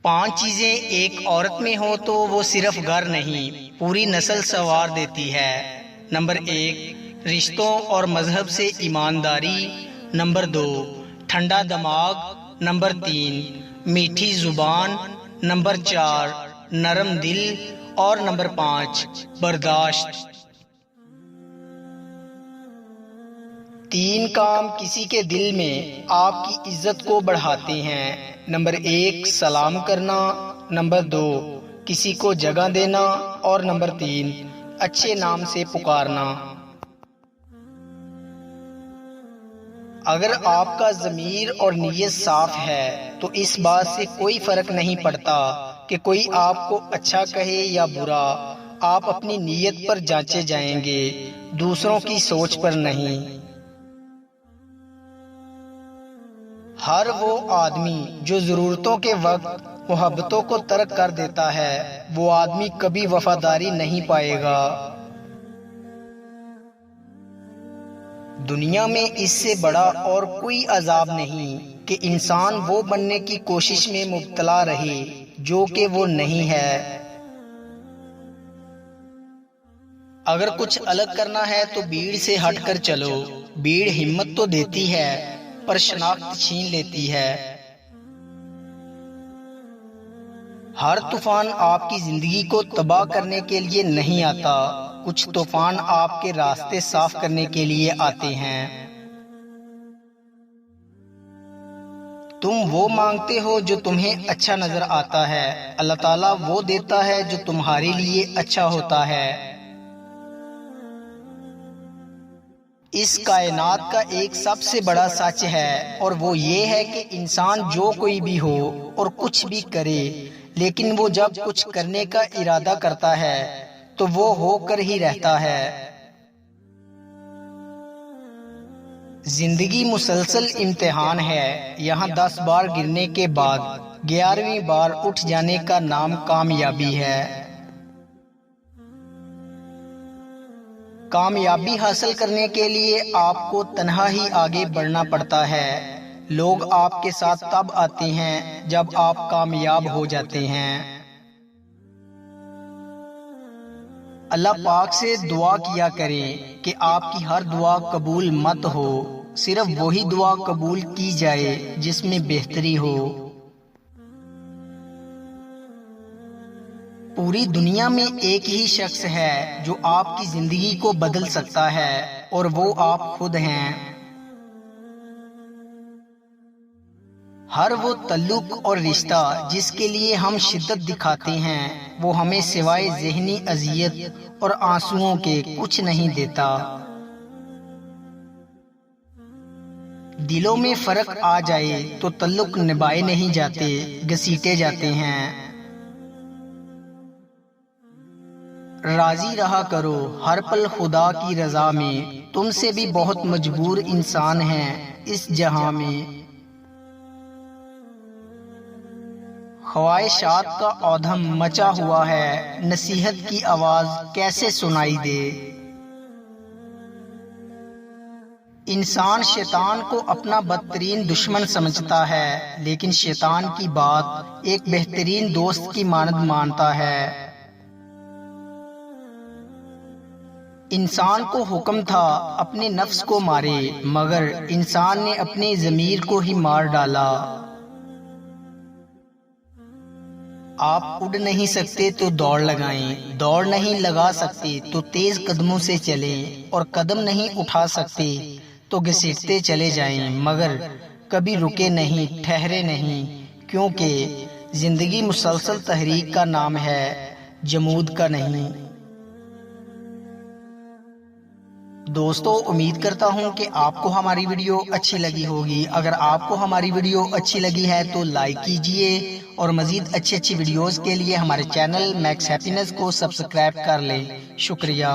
5 چیزیں ایک عورت میں ہو تو وہ صرف گھر نہیں پوری نسل سنوار دیتی ہے۔ نمبر 1، رشتوں اور مذہب سے ایمانداری۔ نمبر 2، ٹھنڈا دماغ۔ نمبر 3، میٹھی زبان۔ نمبر 4، نرم دل۔ اور نمبر 5، برداشت۔ 3 کام کسی کے دل میں آپ کی عزت کو بڑھاتے ہیں۔ نمبر 1، سلام کرنا۔ نمبر 2، کسی کو جگہ دینا۔ اور نمبر 3، اچھے نام سے پکارنا۔ اگر آپ کا ضمیر اور نیت صاف ہے تو اس بات سے کوئی فرق نہیں پڑتا کہ کوئی آپ کو اچھا کہے یا برا، آپ اپنی نیت پر جانچے جائیں گے، دوسروں کی سوچ پر نہیں۔ ہر وہ آدمی جو ضرورتوں کے وقت محبتوں کو ترک کر دیتا ہے، وہ آدمی کبھی وفاداری نہیں پائے گا۔ دنیا میں اس سے بڑا اور کوئی عذاب نہیں کہ انسان وہ بننے کی کوشش میں مبتلا رہے جو کہ وہ نہیں ہے۔ اگر کچھ الگ کرنا ہے تو بھیڑ سے ہٹ کر چلو۔ بھیڑ ہمت تو دیتی ہے پر شناخت چھین لیتی ہے۔ ہر طوفان آپ کی زندگی کو تباہ کرنے کے لیے نہیں آتا، کچھ طوفان آپ کے راستے صاف کرنے کے لیے آتے ہیں۔ تم وہ مانگتے ہو جو تمہیں اچھا نظر آتا ہے، اللہ تعالیٰ وہ دیتا ہے جو تمہارے لیے اچھا ہوتا ہے۔ اس کائنات کا ایک سب سے بڑا سچ ہے اور وہ یہ ہے کہ انسان جو کوئی بھی ہو اور کچھ بھی کرے، لیکن وہ جب کچھ کرنے کا ارادہ کرتا ہے تو وہ ہو کر ہی رہتا ہے۔ زندگی مسلسل امتحان ہے، یہاں 10 بار گرنے کے بعد 11ویں بار اٹھ جانے کا نام کامیابی ہے۔ کامیابی حاصل کرنے کے لیے آپ کو تنہا ہی آگے بڑھنا پڑتا ہے۔ لوگ آپ کے ساتھ تب آتے ہیں جب آپ کامیاب ہو جاتے ہیں۔ اللہ پاک سے دعا کیا کریں کہ آپ کی ہر دعا قبول مت ہو، صرف وہی دعا قبول کی جائے جس میں بہتری ہو۔ پوری دنیا میں ایک ہی شخص ہے جو آپ کی زندگی کو بدل سکتا ہے اور وہ آپ خود ہیں۔ ہر وہ تعلق اور رشتہ جس کے لیے ہم شدت دکھاتے ہیں وہ ہمیں سوائے ذہنی اذیت اور آنسوؤں کے کچھ نہیں دیتا۔ دلوں میں فرق آ جائے تو تعلق نبھائے نہیں جاتے، گھسیٹے جاتے ہیں۔ راضی رہا کرو ہر پل خدا کی رضا میں، تم سے بھی بہت مجبور انسان ہیں اس جہاں میں۔ خواہشات کا اودھم مچا ہوا ہے، نصیحت کی آواز کیسے سنائی دے۔ انسان شیطان کو اپنا بدترین دشمن سمجھتا ہے، لیکن شیطان کی بات ایک بہترین دوست کی مانند مانتا ہے۔ انسان کو حکم تھا اپنے نفس کو مارے، مگر انسان نے اپنے ضمیر کو ہی مار ڈالا۔ آپ اڑ نہیں سکتے تو دوڑ لگائیں، دوڑ نہیں لگا سکتے تو تیز قدموں سے چلیں، اور قدم نہیں اٹھا سکتے تو گھسیٹتے چلے جائیں، مگر کبھی رکے نہیں، ٹھہرے نہیں، کیونکہ زندگی مسلسل تحریک کا نام ہے، جمود کا نہیں۔ دوستو، امید کرتا ہوں کہ آپ کو ہماری ویڈیو اچھی لگی ہوگی۔ اگر آپ کو ہماری ویڈیو اچھی لگی ہے تو لائک کیجئے اور مزید اچھی ویڈیوز کے لیے ہمارے چینل میکس ہیپینس کو سبسکرائب کر لیں۔ شکریہ۔